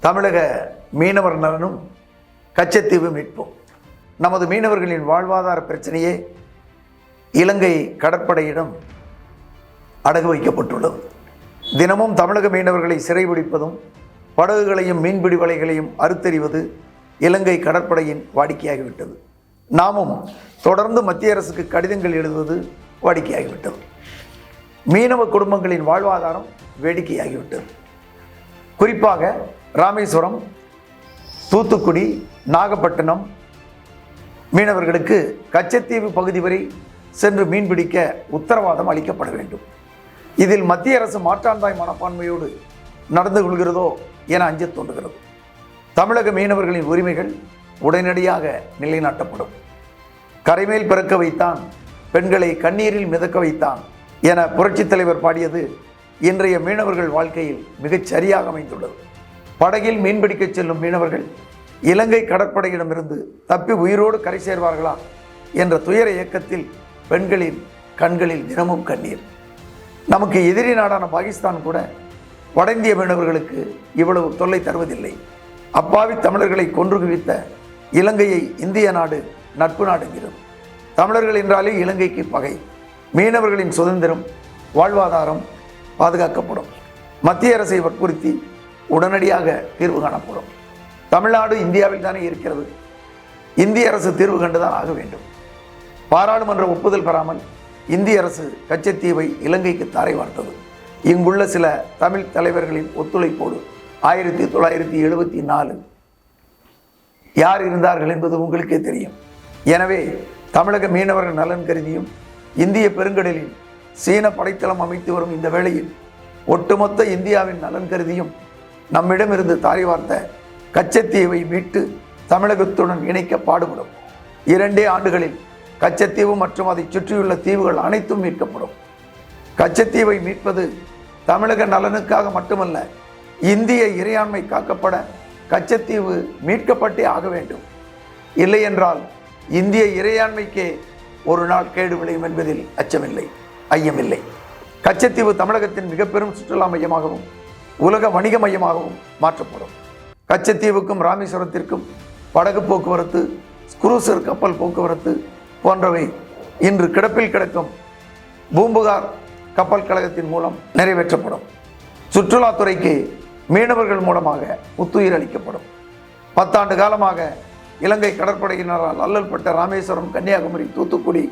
தமிழக மீனவர் நலனும் கச்சத்தீவு மீட்போம். நமது மீனவர்களின் வாழ்வாதார பிரச்சனையே இலங்கை கடற்படையிடம் அடகு வைக்கப்பட்டுள்ளது. தினமும் தமிழக மீனவர்களை சிறைபிடிப்பதும் படகுகளையும் மீன்பிடி வலைகளையும் அறுத்தெறிவது இலங்கை கடற்படையின் வாடிக்கையாகிவிட்டது. நாமும் தொடர்ந்து மத்திய அரசுக்கு கடிதங்கள் எழுதுவது வாடிக்கையாகிவிட்டது. மீனவ குடும்பங்களின் வாழ்வாதாரம் வேடிக்கையாகிவிட்டது. குறிப்பாக ராமேஸ்வரம், தூத்துக்குடி, நாகப்பட்டினம் மீனவர்களுக்கு கச்சத்தீவு பகுதி வரை சென்று மீன்பிடிக்க உத்தரவாதம் அளிக்கப்பட வேண்டும். இதில் மத்திய அரசு மாற்றாந்தாய் மனப்பான்மையோடு நடந்து கொள்கிறதோ என அஞ்ச தோன்றுகிறது. தமிழக மீனவர்களின் உரிமைகள் உடனடியாக நிலைநாட்டப்படும். கரைமேல் பிறக்க வைத்தான், பெண்களை கண்ணீரில் மிதக்க வைத்தான் என புரட்சித் தலைவர் பாடியது இன்றைய மீனவர்கள் வாழ்க்கையில் மிகச் சரியாக அமைந்துள்ளது. படகில் மீன்பிடிக்க செல்லும் மீனவர்கள் இலங்கை கடற்படையிடமிருந்து தப்பி உயிரோடு கரை சேர்வார்களா என்ற துயர இயக்கத்தில் பெண்களின் கண்களில் தினமும் கண்ணீர். நமக்கு எதிரி நாடான பாகிஸ்தான் கூட வட இந்திய மீனவர்களுக்கு இவ்வளவு தொல்லை தருவதில்லை. அப்பாவி தமிழர்களை கொன்று குவித்த இலங்கையை இந்திய நாடு நட்பு நாடுகிறது. தமிழர்கள் என்றாலே இலங்கைக்கு பகை. மீனவர்களின் சுதந்திரம், வாழ்வாதாரம் பாதுகாக்கப்படும். மத்திய அரசை வற்புறுத்தி உடனடியாக தீர்வு காணப்படும். தமிழ்நாடு இந்தியாவில் தானே இருக்கிறது. இந்திய அரசு தீர்வு கண்டுதான் ஆக வேண்டும். பாராளுமன்ற ஒப்புதல் பெறாமல் இந்திய அரசு கச்சத்தீவை இலங்கைக்கு தாரை வார்த்தது. இங்குள்ள சில தமிழ் தலைவர்களின் ஒத்துழைப்போடு 1974 யார் இருந்தார்கள் என்பது உங்களுக்கே தெரியும். எனவே தமிழக மீனவர்கள் நலன் கருதியும் இந்திய பெருங்கடலில் சீன படைத்தளம் அமைத்து வரும் இந்த வேளையில் ஒட்டுமொத்த இந்தியாவின் நலன் கருதியும் நம்மிடமிருந்து தாரை வார்த்த கச்சத்தீவை மீட்டு தமிழகத்துடன் இணைக்க பாடுபடும். 2 ஆண்டுகளில் கச்சத்தீவு மற்றும் அதை சுற்றியுள்ள தீவுகள் அனைத்தும் மீட்கப்படும். கச்சத்தீவை மீட்பது தமிழக நலனுக்காக மட்டுமல்ல, இந்திய இறையாண்மை காக்கப்பட கச்சத்தீவு மீட்கப்பட்டே ஆக வேண்டும். இல்லை என்றால் இந்திய இறையாண்மைக்கே ஒரு நாள் கேடு விளையும் என்பதில் அச்சமில்லை, ஐயமில்லை. கச்சத்தீவு தமிழகத்தின் மிக பெரும் சுற்றுலா மையமாகவும் உலக வணிக மையமாகவும் மாற்றப்படும். கச்சத்தீவுக்கும் ராமேஸ்வரத்திற்கும் படகு போக்குவரத்து, குரூசர் கப்பல் போக்குவரத்து போன்றவை இன்று கிடப்பில் கிடக்கும் பூம்புகார் கப்பல் கழகத்தின் மூலம் நிறைவேற்றப்படும். சுற்றுலாத்துறைக்கு மீனவர்கள் மூலமாக புத்துயிர் அளிக்கப்படும். 10 ஆண்டு காலமாக இலங்கை கடற்படையினரால் அல்லல்பட்ட ராமேஸ்வரம், கன்னியாகுமரி, தூத்துக்குடி,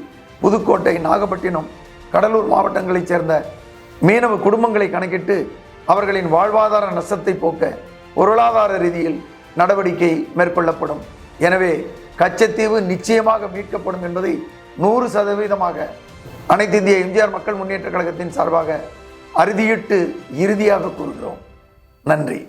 புதுக்கோட்டை, நாகப்பட்டினம், கடலூர் மாவட்டங்களைச் சேர்ந்த மீனவ குடும்பங்களை கணக்கிட்டு அவர்களின் வாழ்வாதார நஷ்டத்தை போக்க பொருளாதார ரீதியில் நடவடிக்கை மேற்கொள்ளப்படும். எனவே கச்சத்தீவு நிச்சயமாக மீட்கப்படும் என்பதை 100% அனைத்து இந்திய எம்ஜிஆர் மக்கள் முன்னேற்ற கழகத்தின் சார்பாக அறுதியிட்டு இறுதியாக கூறுகிறோம். நன்றி.